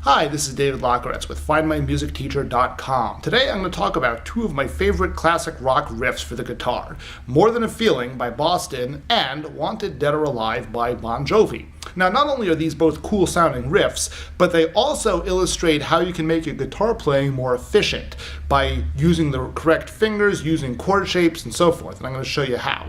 Hi, this is David Lockritz with FindMyMusicTeacher.com. Today I'm going to talk about two of my favorite classic rock riffs for the guitar, More Than a Feeling by Boston and Wanted Dead or Alive by Bon Jovi. Now, not only are these both cool sounding riffs, but they also illustrate how you can make your guitar playing more efficient by using the correct fingers, using chord shapes, and so forth, and I'm going to show you how.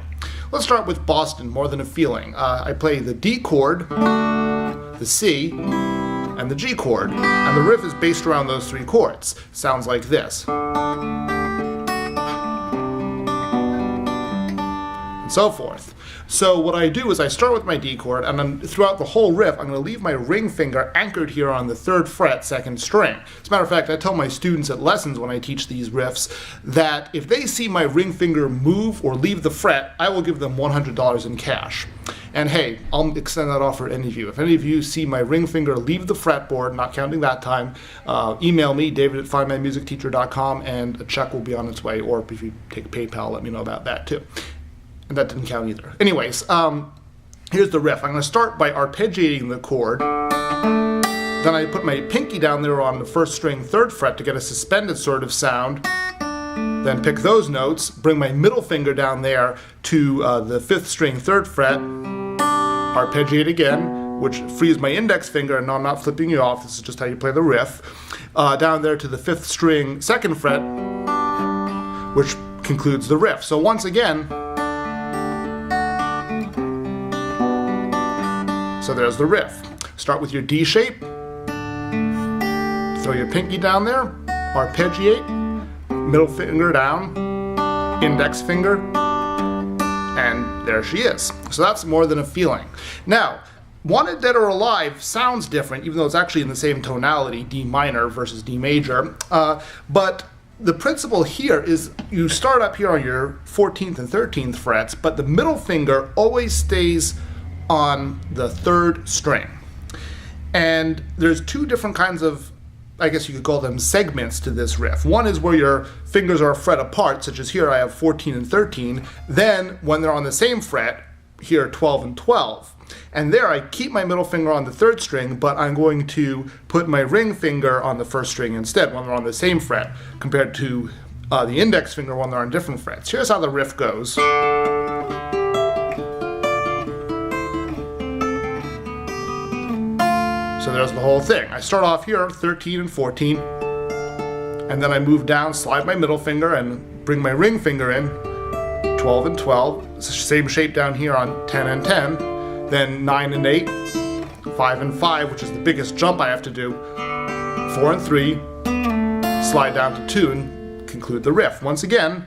Let's start with Boston, More Than a Feeling. I play the D chord, the C, and the G chord, and the riff is based around those three chords. Sounds like this. And so forth. So what I do is I start with my D chord, and then throughout the whole riff, I'm going to leave my ring finger anchored here on the 3rd fret, 2nd string. As a matter of fact, I tell my students at lessons when I teach these riffs that if they see my ring finger move or leave the fret, I will give them $100 in cash. And hey, I'll extend that offer to any of you. If any of you see my ring finger leave the fretboard, not counting that time, email me, david@findmymusicteacher.com, and a check will be on its way. Or if you take PayPal, let me know about that too. And that didn't count either. Anyways, here's the riff. I'm going to start by arpeggiating the chord. Then I put my pinky down there on the 1st string, 3rd fret to get a suspended sort of sound. Then pick those notes, bring my middle finger down there to the 5th string, 3rd fret, arpeggiate again, which frees my index finger, and no, I'm not flipping you off, this is just how you play the riff, down there to the 5th string, 2nd fret, which concludes the riff. So once again, so there's the riff. Start with your D shape, throw your pinky down there, arpeggiate, middle finger down, index finger, and there she is. So that's More Than a Feeling. Now, Wanted Dead or Alive sounds different, even though it's actually in the same tonality, D minor versus D major, but the principle here is you start up here on your 14th and 13th frets, but the middle finger always stays on the 3rd string. And there's two different kinds of, I guess you could call them segments to this riff. One is where your fingers are a fret apart, such as here I have 14 and 13. Then when they're on the same fret, here 12 and 12. And there I keep my middle finger on the 3rd string, but I'm going to put my ring finger on the 1st string instead when they're on the same fret, compared to the index finger when they're on different frets. Here's how the riff goes. So there's the whole thing. I start off here, 13 and 14, and then I move down, slide my middle finger, and bring my ring finger in, 12 and 12, same shape down here on 10 and 10, then 9 and 8, 5 and 5, which is the biggest jump I have to do, 4 and 3, slide down to 2, and conclude the riff. Once again,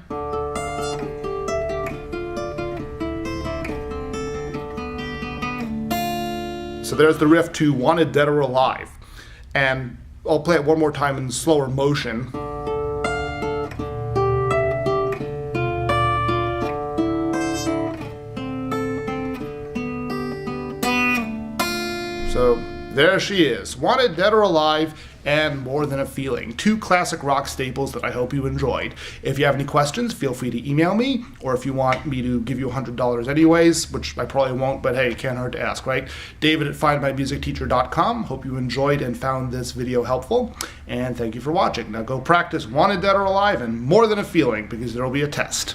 so there's the riff to Wanted Dead or Alive. And I'll play it one more time in slower motion. So there she is, Wanted Dead or Alive and More Than a Feeling. Two classic rock staples that I hope you enjoyed. If you have any questions, feel free to email me, or if you want me to give you $100 anyways, which I probably won't, but hey, it can't hurt to ask, right? David@findmymusicteacher.com. Hope you enjoyed and found this video helpful, and thank you for watching. Now go practice Wanted Dead or Alive and More Than a Feeling, because there will be a test.